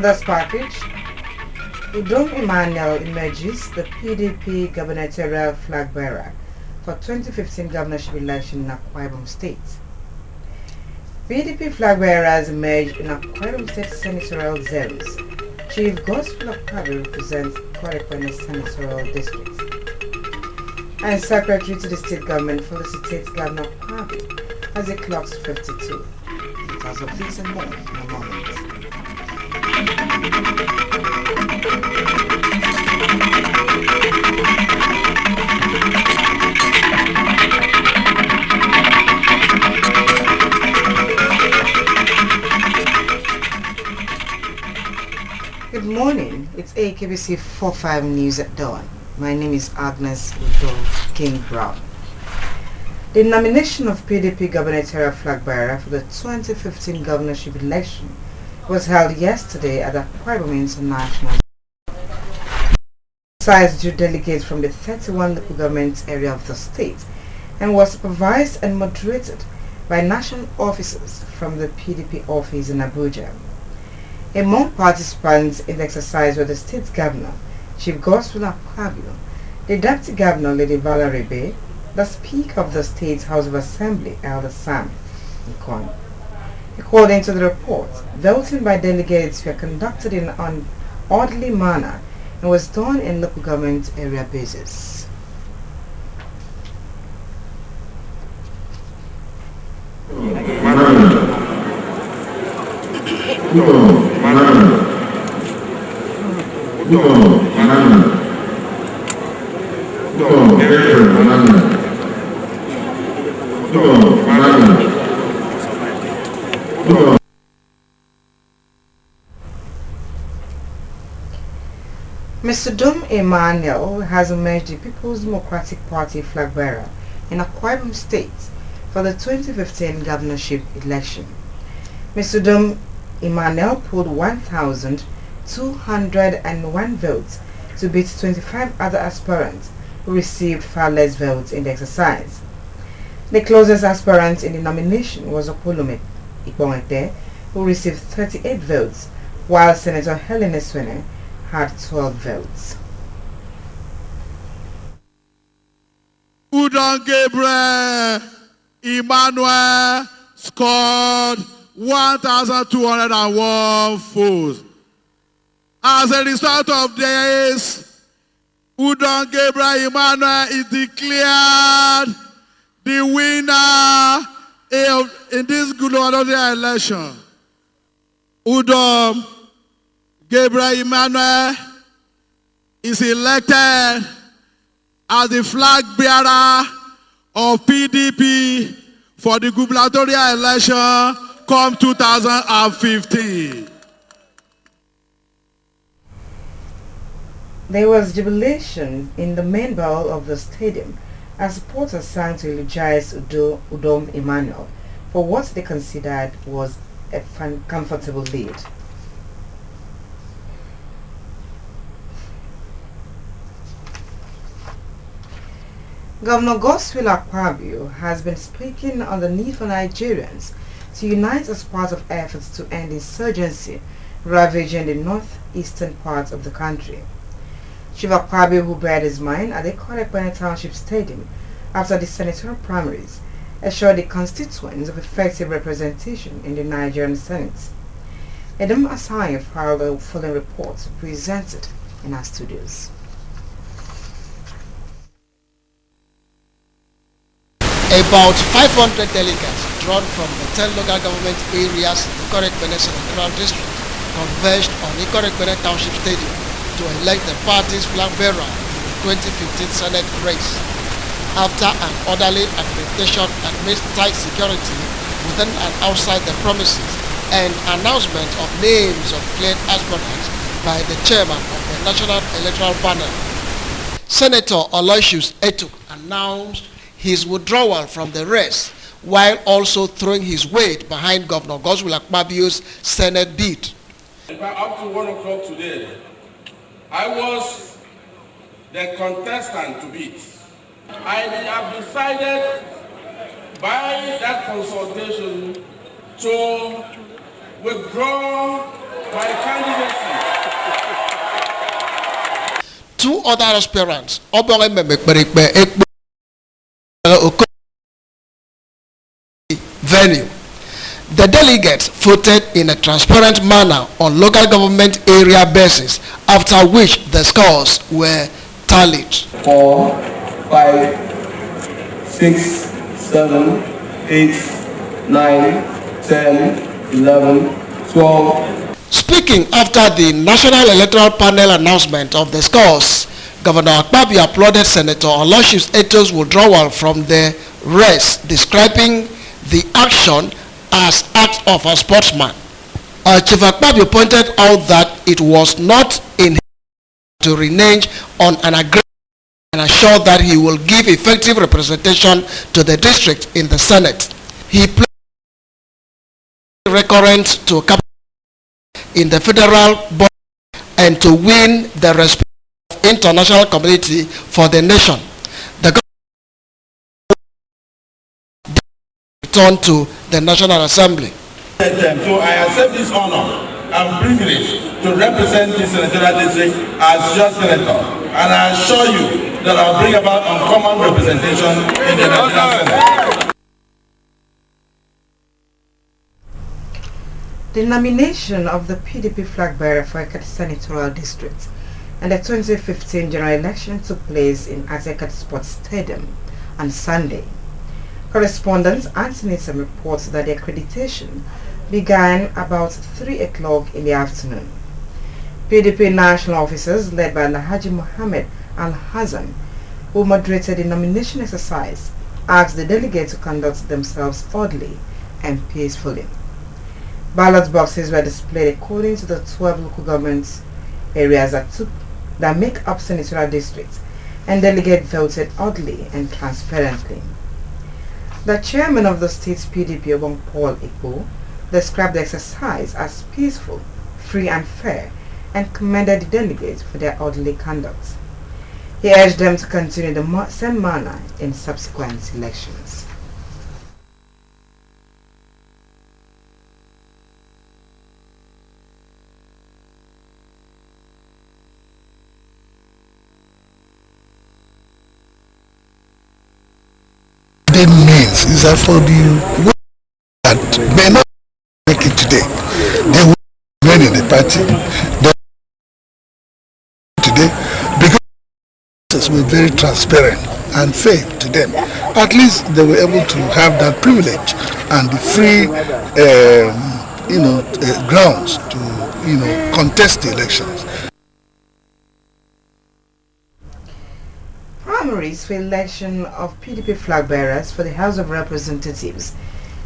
This package, Udom Emmanuel emerges the PDP gubernatorial flag bearer for 2015 governorship election in Akwa Ibom State. PDP flag bearers emerged in Akwa Ibom State senatorial zones. Chief Gospel Akwabi represents Korekwene senatorial district. And Secretary to the state government felicitates Governor Akwabi as he clocks 52. Details of this and more in a moment. Good morning, it's AKBC 45 News at Dawn. My name is Agnes Udo King Brown. The nomination of PDP gubernatorial flag bearer for the 2015 governorship election was held yesterday at the Akwa Ibom International. Besides due delegates from the 31 local government area of the state and was supervised and moderated by national officers from the PDP office in Abuja. Among participants in the exercise were the state governor, Chief Gospel Akwabi, the deputy governor, Lady Valerie Bay, the speaker of the state House of Assembly, Elder Sam Ikon. According to the report, voting by delegates were conducted in an orderly manner and was done in local government area basis. Mr. Udom Emmanuel has emerged the People's Democratic Party flag bearer in Akwa Ibom State for the 2015 governorship election. Mr. Udom Emmanuel polled 1,201 votes to beat 25 other aspirants who received far less votes in the exercise. The closest aspirant in the nomination was Opolome Ikpomete, who received 38 votes, while Senator Helen Eswene had 12 votes. Udom Gabriel Emmanuel scored 1,201 votes. As a result of this, Udom Gabriel Emmanuel is declared the winner in this gubernatorial election. Udom Gabriel Emmanuel is elected as the flag bearer of PDP for the gubernatorial election come 2015. There was jubilation in the main bowl of the stadium as supporters sang to eulogize Udom Emmanuel for what they considered was a comfortable lead. Governor Godswill Akpabio has been speaking on the need for Nigerians to unite as part of efforts to end insurgency ravaging the northeastern parts of the country. Chief Akpabio, who bared his mind at the Korekwene Township Stadium after the senatorial primaries, assured the constituents of effective representation in the Nigerian Senate. Edom Asai filed the following report presented in our studios. About 500 delegates drawn from the 10 local government areas in the Korekwene Senatorial District converged on the Korekwene Township Stadium to elect the party's flag bearer in the 2015 Senate race. After an orderly accreditation amidst tight security within and outside the premises and announcement of names of declared aspirants by the chairman of the National Electoral Panel, Senator Aloysius Eto announced his withdrawal from the race while also throwing his weight behind Governor Godswill Akpabio's Senate bid. Up to 1 o'clock today, I was the contestant to beat. I have decided by that consultation to withdraw my candidacy. Two other aspirants, venue. The delegates voted in a transparent manner on local government area basis, after which the scores were tallied. 4, 5, 6, 7, 8, 9, 10, 11, 12. Speaking after the National Electoral Panel announcement of the scores, Governor Akpabio applauded Senator Aloysius Eto's withdrawal from the race, describing the action as act of a sportsman. Chief Akpabio pointed out that it was not in him to renege on an agreement and assured that he will give effective representation to the district in the Senate. He pledged recurrent to capital in the federal body and to win the respect of international community for the nation. The government returned to the National Assembly. So I accept this honor and privilege to represent this senatorial district as your senator, and I assure you that I'll bring about uncommon representation in the National Senate. The nomination of the PDP flag bearer for Ekiti Senatorial District and the 2015 general election took place in Ekiti Sports Stadium on Sunday. Correspondent Anthony Sam reports that the accreditation began about 3 o'clock in the afternoon. PDP national officers led by Alhaji Mohammed Al-Hassan, who moderated the nomination exercise, asked the delegates to conduct themselves orderly and peacefully. Ballot boxes were displayed according to the 12 local government areas that make up senatorial districts, and delegates voted orderly and transparently. The chairman of the state's PDP, Obong Paul Ikpo, described the exercise as peaceful, free and fair, and commended the delegates for their orderly conduct. He urged them to continue the same manner in subsequent elections. It means is that for the ones that may not make it today, they will remain in the party today, because we're very transparent and fair to them. At least they were able to have that privilege and the free grounds to contest the elections. Primaries for election of PDP flag bearers for the House of Representatives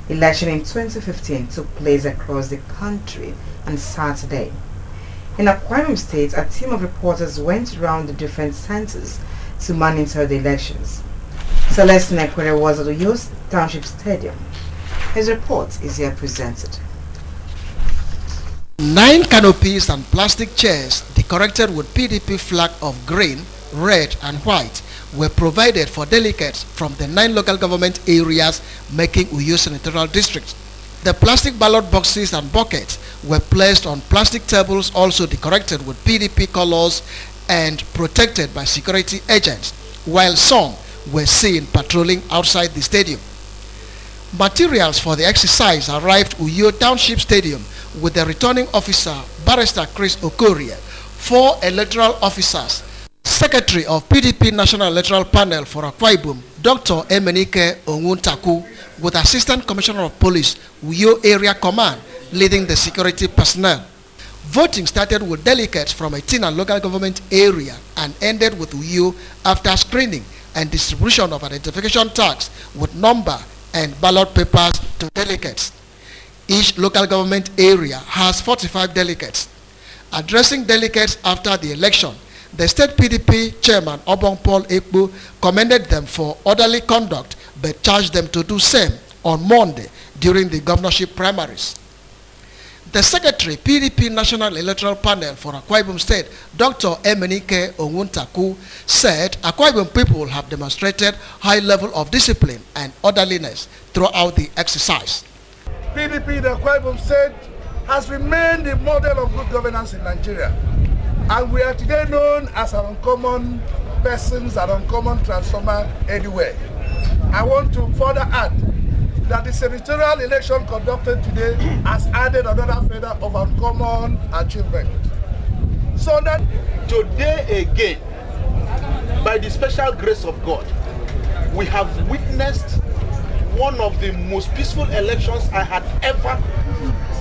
election in 2015 took place across the country on Saturday. In Akwa Ibom State, a team of reporters went around the different centers to monitor the elections. Celestine Ekwere was at the Uyo Township Stadium. His report is here presented. 9 canopies and plastic chairs decorated with PDP flag of green, red and white were provided for delegates from the 9 local government areas making Uyo Senatorial District. The plastic ballot boxes and buckets were placed on plastic tables also decorated with PDP colors and protected by security agents, while some were seen patrolling outside the stadium. Materials for the exercise arrived Uyo Township Stadium with the returning officer, Barrister Chris Okorie, 4 electoral officers, Secretary of PDP National Electoral Panel for Akwa Ibom, Dr. Emenike Onwuntaku, with Assistant Commissioner of Police, Uyo Area Command, leading the security personnel. Voting started with delegates from 18 local government area and ended with Uyo after screening and distribution of identification tags with number and ballot papers to delegates. Each local government area has 45 delegates. Addressing delegates after the election, the state PDP chairman, Obong Paul Ikpo, commended them for orderly conduct but charged them to do same on Monday during the governorship primaries. The Secretary, PDP National Electoral Panel for Akwa Ibom State, Dr. Emenike Onwuntaku, said Akwa Ibom people have demonstrated high level of discipline and orderliness throughout the exercise. PDP in Akwa Ibom State has remained the model of good governance in Nigeria. And we are today known as an uncommon persons, an uncommon transformer anywhere. I want to further add that the senatorial election conducted today has added another feather of uncommon achievement. So that today again, by the special grace of God, we have witnessed one of the most peaceful elections I had ever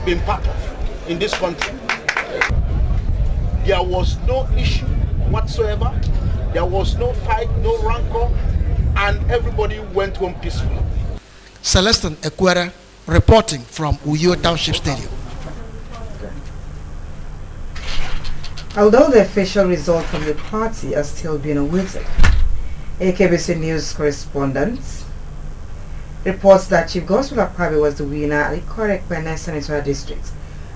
been part of in this country. There was no issue whatsoever. There was no fight, no rancor, and everybody went home peacefully. Celestin Ekwere reporting from Uyo Township Stadium. Although the official result from the party are still being awaited, AKBC News correspondent reports that Chief Gospel Akpabio was the winner at the Ikore Ekpene Senatorial District,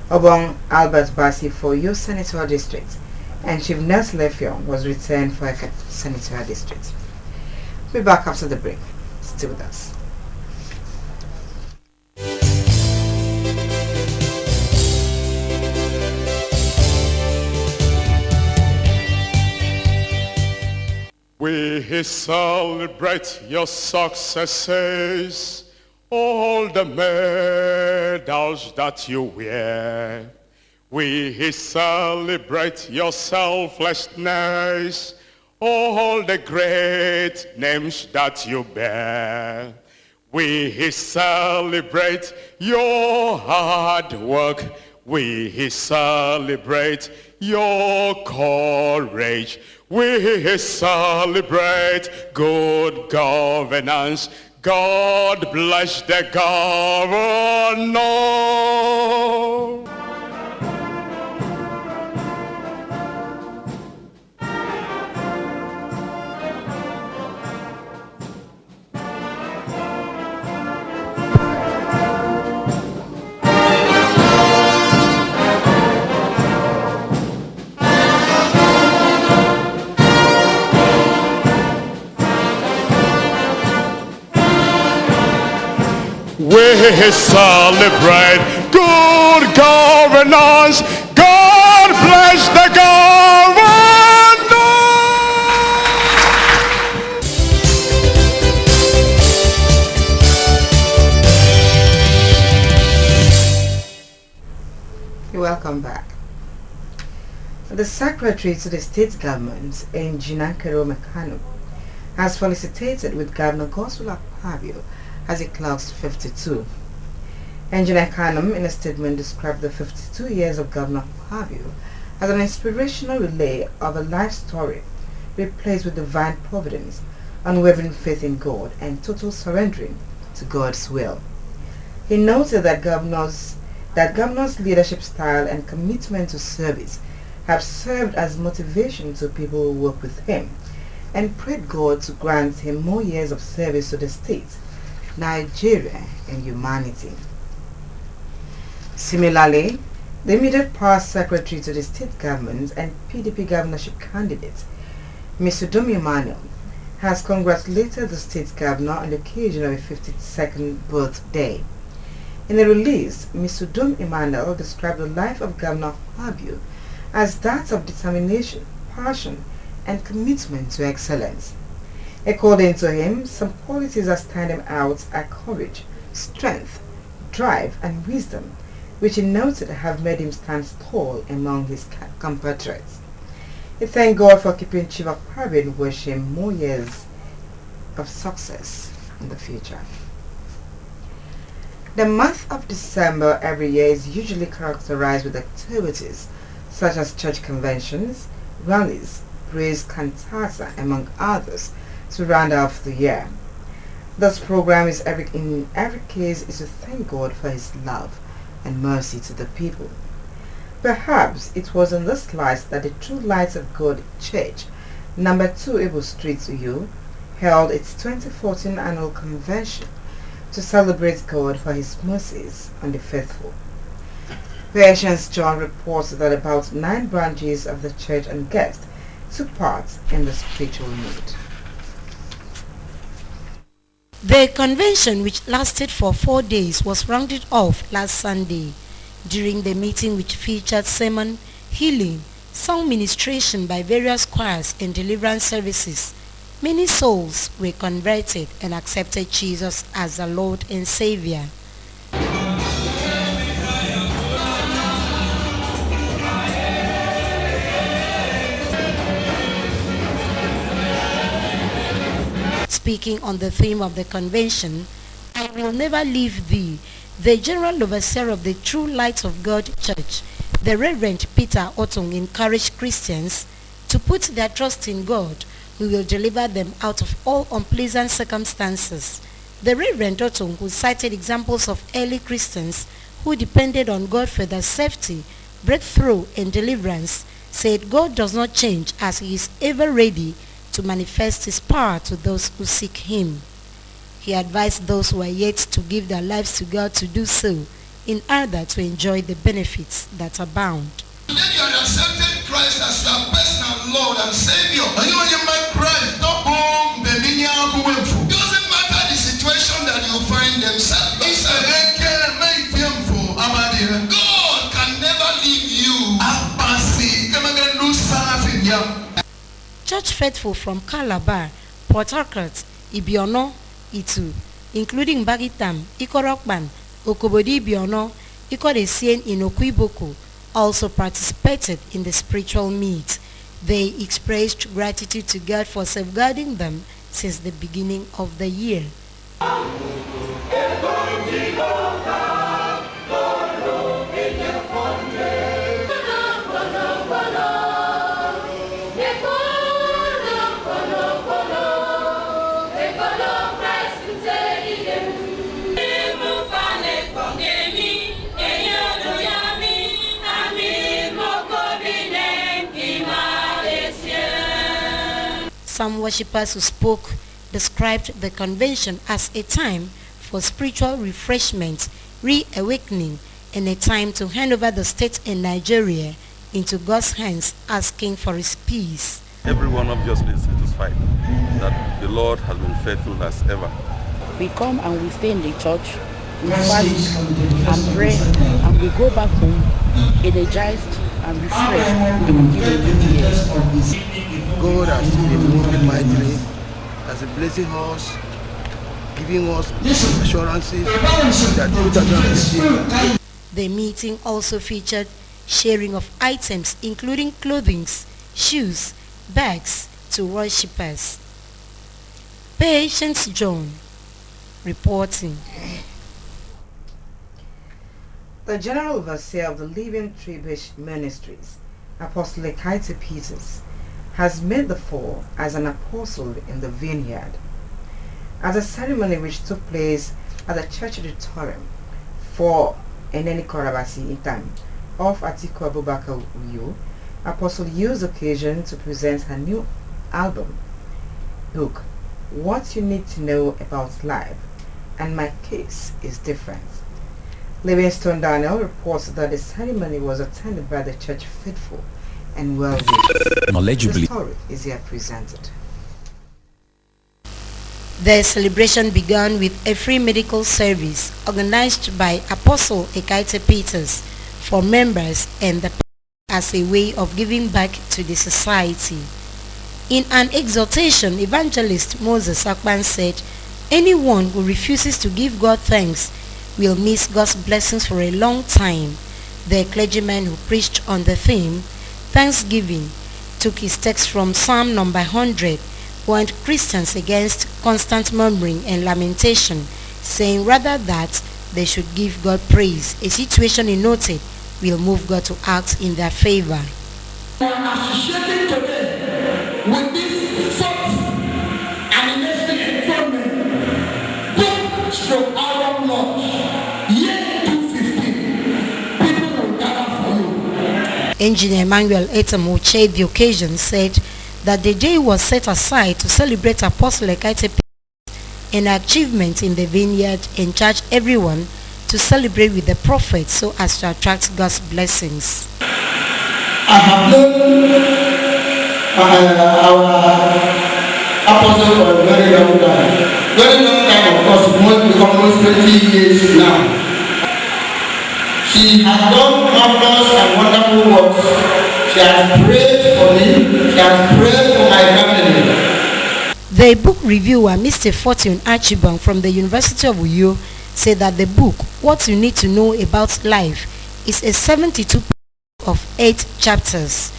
Obong Albert Basi for Uyo Senatorial District, and Chief Nels Lefion was returned for Eket Senatorial District. We'll be back after the break. Stay with us. We celebrate your successes, all the medals that you wear. We celebrate your selflessness, all the great names that you bear. We celebrate your hard work. We celebrate your courage. We celebrate good governance. God bless the governor. We celebrate good governance. God bless the governor. Welcome back. The Secretary to the State Government, Engineer Kerome Kanu, has felicitated with Governor Godswill Akpabio as he clocks 52. Engineer Kanu, in a statement, described the 52 years of Governor Akpabio as an inspirational relay of a life story replaced with divine providence, unwavering faith in God, and total surrendering to God's will. He noted that governor's leadership style and commitment to service have served as motivation to people who work with him, and prayed God to grant him more years of service to the state, Nigeria, and humanity. Similarly, the immediate past Secretary to the State Government and PDP governorship candidate, Mr. Dum Emmanuel, has congratulated the State Governor on the occasion of his 52nd birthday. In a release, Mr. Dum Emmanuel described the life of Governor Akpabio as that of determination, passion, and commitment to excellence. According to him, some qualities that stand him out are courage, strength, drive, and wisdom, which he noted have made him stand tall among his compatriots. He thanked God for keeping Chief Akpabio and wished him more years of success in the future. The month of December every year is usually characterized with activities such as church conventions, rallies, praise cantata, among others, to round off the year. This program in every case is to thank God for his love and mercy to the people. Perhaps it was in this light that the True Lights of God Church, number 2 Able Street, Uyo, held its 2014 annual convention to celebrate God for his mercies on the faithful. Patience John reports that about 9 branches of the church and guests took part in the spiritual meet. The convention, which lasted for 4 days, was rounded off last Sunday During the meeting, which featured sermon, healing, song ministration by various choirs and deliverance services, many souls were converted and accepted Jesus as the Lord and Savior. Speaking on the theme of the convention, I Will Never Leave Thee, the General Overseer of the True Light of God Church, the Reverend Peter Otong, encouraged Christians to put their trust in God, who will deliver them out of all unpleasant circumstances. The Reverend Otong, who cited examples of early Christians who depended on God for their safety, breakthrough, and deliverance, said God does not change, as he is ever ready to manifest his power to those who seek him. He advised those who are yet to give their lives to God to do so in order to enjoy the benefits that abound. Then you have accepted Christ as your personal Lord and Savior. And you make Christ, doesn't matter the situation that you find themselves. God can never leave you. Church faithful from Calabar, Port Harcourt, Ibiono, Itu, including Bagitam, Ikorokban, Okobodi Ibiono, Ikoresien in Okuiboko, also participated in the spiritual meet. They expressed gratitude to God for safeguarding them since the beginning of the year. Some worshippers who spoke described the convention as a time for spiritual refreshment, reawakening, and a time to hand over the state in Nigeria into God's hands, asking for his peace. Everyone obviously is satisfied that the Lord has been faithful as ever. We come and we stay in the church, we fast and pray, and we go back home energized and refreshed to begin a new year. God has been moving mightily, has been blessing us, giving us assurances that the meeting also featured sharing of items including clothing, shoes, bags to worshippers. Patience John reporting. The General Overseer of the Living Tree-Bush Ministries, Apostle Ekaite Peters, has made the fall as an apostle in the vineyard. At a ceremony which took place at the church auditorium for Eneni Korabasi Itam of Atiku Abubakar Uyo, Apostle used the occasion to present her new album, book, What You Need to Know About Life, and My Case is Different. Livingstone Daniel reports that the ceremony was attended by the church faithful and knowledgeably. The story is here presented. The celebration began with a free medical service organized by Apostle Ekaite Peters for members and the as a way of giving back to the society. In an exhortation, Evangelist Moses Akpan said, anyone who refuses to give God thanks will miss God's blessings for a long time. The clergyman who preached on the theme, Thanksgiving, took his text from Psalm number 100, warned Christians against constant murmuring and lamentation, saying rather that they should give God praise, a situation he noted will move God to act in their favor. We are associating today with this fourth animistic enthronement, book stroke album launch, year 215. People will gather for you. Engineer Emmanuel Etam chaired the occasion, said that the day was set aside to celebrate Apostle Ekaite an achievement in the vineyard and charged everyone to celebrate with the prophet so as to attract God's blessings. I have known our apostle for a very long time. Very long time, of course, almost 20 years now. She has done marvelous and wonderful works. She has prayed for me. She has prayed for my family. The book reviewer, Mr. Fortune Archibong from the University of Uyo, said that the book, What You Need to Know About Life, is a 72 of 8 chapters.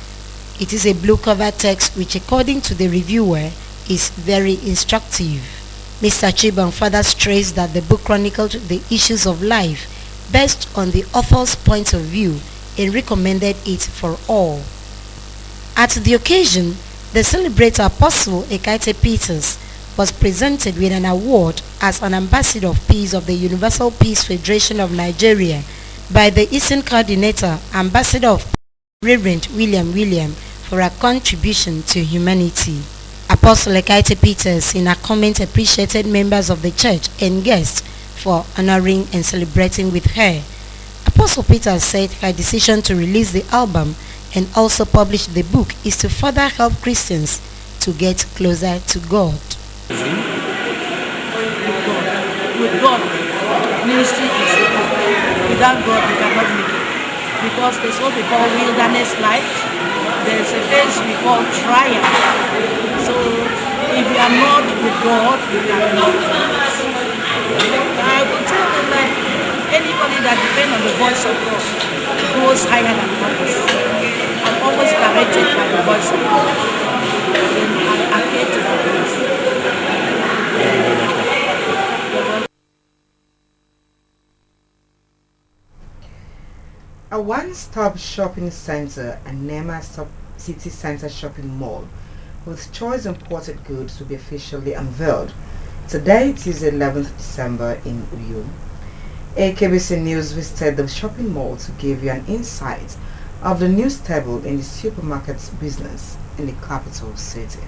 It is a blue cover text which, according to the reviewer, is very instructive. Mr. Archibong further stressed that the book chronicled the issues of life based on the author's point of view and recommended it for all. At the occasion, the celebrated Apostle Ekaete Peters was presented with an award as an Ambassador of Peace of the Universal Peace Federation of Nigeria by the Eastern Coordinator, Ambassador of Peace, Reverend William for a contribution to humanity. Apostle Ekaete Peters in a comment appreciated members of the church and guests for honoring and celebrating with her. Apostle Peters said her decision to release the album and also publish the book is to further help Christians to get closer to God. With God, ministry is good. Without God, we cannot make it. Because there's what we call wilderness life. There's a phase we call trial. So if we are not with God, we cannot make it. I will tell them that anybody that depends on the voice of God goes higher than others. I'm always directed by the voice of God. And I appear to the voice. A one-stop shopping center and Nema City Center shopping mall with choice imported goods will be officially unveiled today, Tuesday 11th December in Uyo. AKBC News visited the shopping mall to give you an insight of the new stable in the supermarket business in the capital city.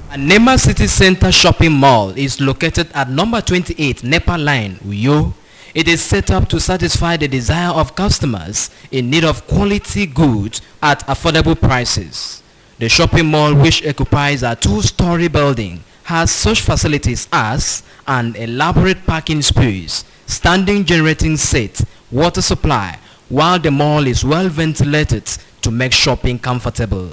Nema City Center shopping mall is located at number 28 Nepa Line, Uyo. It is set up to satisfy the desire of customers in need of quality goods at affordable prices. The shopping mall, which occupies a 2-story building, has such facilities as an elaborate parking space, standing generating set, water supply, while the mall is well ventilated to make shopping comfortable.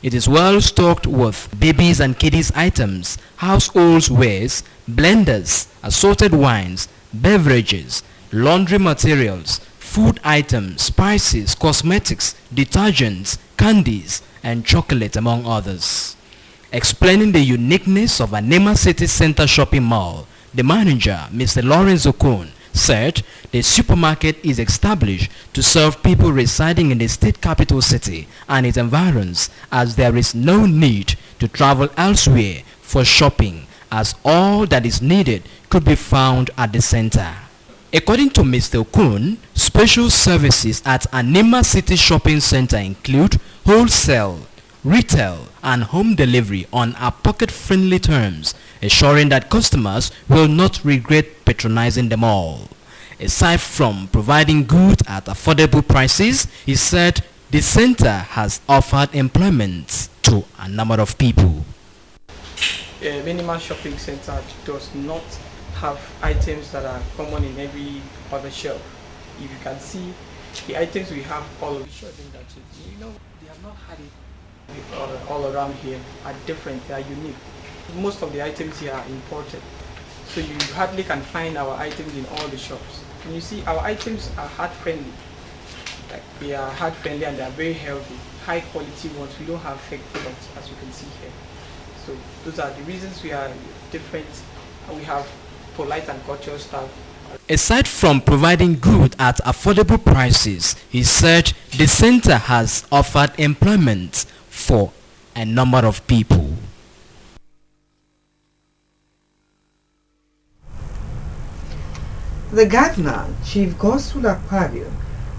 It is well stocked with babies and kiddies items, household wares, blenders, assorted wines, beverages, laundry materials, food items, spices, cosmetics, detergents, candies, and chocolate, among others. Explaining the uniqueness of Nema City Center shopping mall, the manager, Mr. Lawrence Okun, said the supermarket is established to serve people residing in the state capital city and its environs, as there is no need to travel elsewhere for shopping, as all that is needed could be found at the center. According to Mr. Okun, special services at Nema City Shopping Center include wholesale, retail, and home delivery on our pocket-friendly terms, ensuring that customers will not regret patronizing the mall. Aside from providing goods at affordable prices, he said the center has offered employment to a number of people. Minimal shopping center does not have items that are common in every other shelf. If you can see the items we have all over, that they have not had it all around here are different, they are unique. Most of the items here are imported, so you hardly can find our items in all the shops. And you see, our items are heart friendly. Like, they are heart friendly and they are very healthy, high quality ones. We don't have fake products, as you can see here. So those are the reasons we are different. We have polite and cultural staff. Aside from providing goods at affordable prices, he said the center has offered employment for a number of people. The governor, Chief Godswill Akpabio,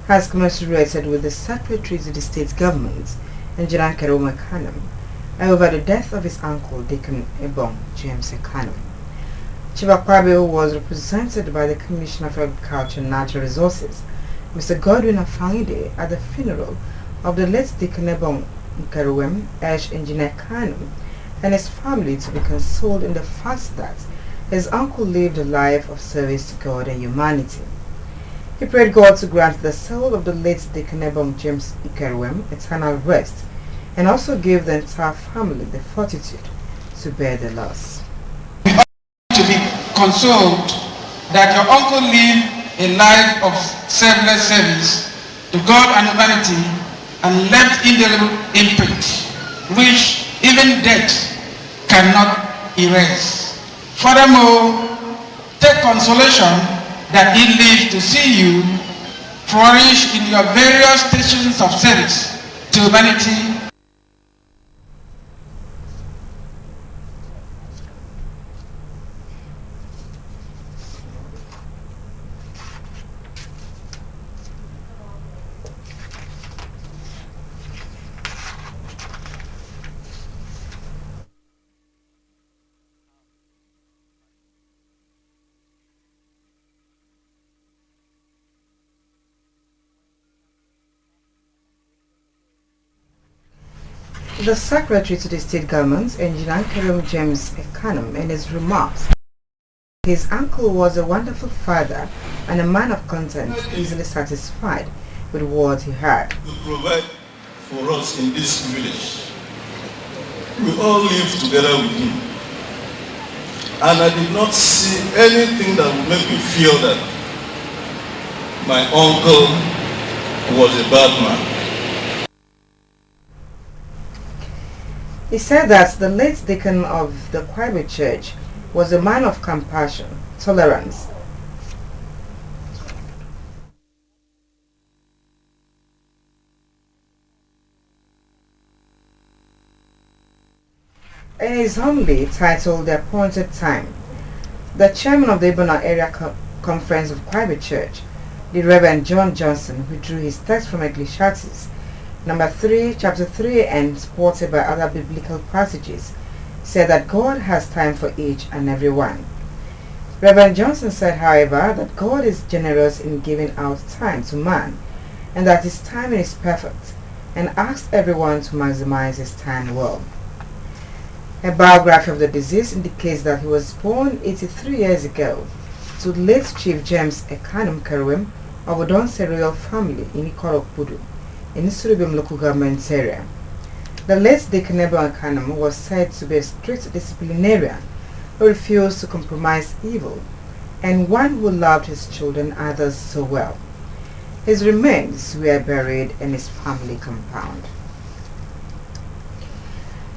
has commiserated with the secretary to the state government, Engineer Keroma Kanam, over the death of his uncle, Deacon Ebong James Kanam. Chief Akpabio was represented by the Commissioner of Agriculture and Natural Resources, Mr. Godwin Afangide, at the funeral of the late Deacon Ebong Nkaruwem, Engineer Kanam, and his family, to be consoled in the fact that his uncle lived a life of service to God and humanity. He prayed God to grant the soul of the late Deacon Ebong James Ikerwem eternal rest, and also gave the entire family the fortitude to bear the loss. To be consoled that your uncle lived a life of selfless service to God and humanity and left indelible imprint, which even death cannot erase. Furthermore, take consolation that he lives to see you flourish in your various stations of service to humanity. The Secretary to the State Government, Engineer Karim James Ekanum, in his remarks, his uncle was a wonderful father and a man of content, easily satisfied with what he had. To provide for us in this village. We all live together with him. And I did not see anything that would make me feel that my uncle was a bad man. He said that the late deacon of the Kwaibe Church was a man of compassion, tolerance, in his homily titled The Appointed Time, the chairman of the Ibona Area Conference of Kwaibe Church, the Reverend John Johnson, withdrew his text from Ecclesiastes chapter 3, and supported by other biblical passages, said that God has time for each and every one. Reverend Johnson said, however, that God is generous in giving out time to man, and that his timing is perfect, and asked everyone to maximize his time well. A biography of the deceased indicates that he was born 83 years ago to late Chief James Ekanum Kerwem of Odonse royal family in Ikorokpudu, in Surubim local government area. The late Deacon Ebong Ekanum was said to be a strict disciplinarian who refused to compromise evil, and one who loved his children and others so well. His remains were buried in his family compound.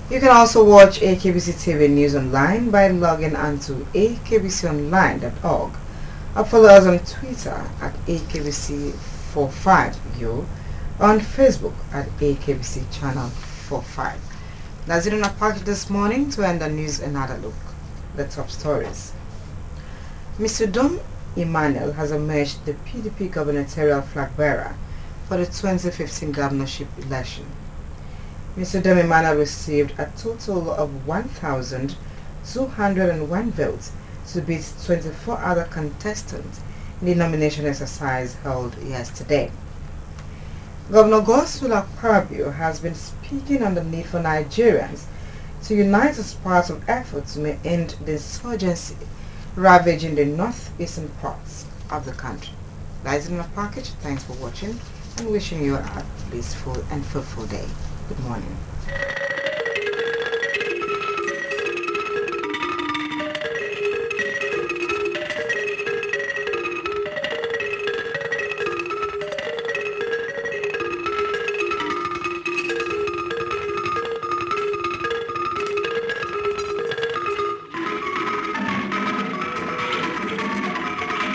You can also watch AKBC TV News online by logging onto akbconline.org, or follow us on Twitter at AKBC45U, on Facebook at AKBC Channel 45. That's it in our package this morning. To end the news, another look. The top stories. Mr. Dom Emmanuel has emerged the PDP gubernatorial flag bearer for the 2015 governorship election. Mr. Dom Emmanuel received a total of 1,201 votes to beat 24 other contestants in the nomination exercise held yesterday. Governor Godswill Akpabio has been speaking on the need for Nigerians to unite as part of efforts to end the insurgency ravaging the northeastern parts of the country. That is in my package. Thanks for watching and wishing you a blissful and fruitful day. Good morning.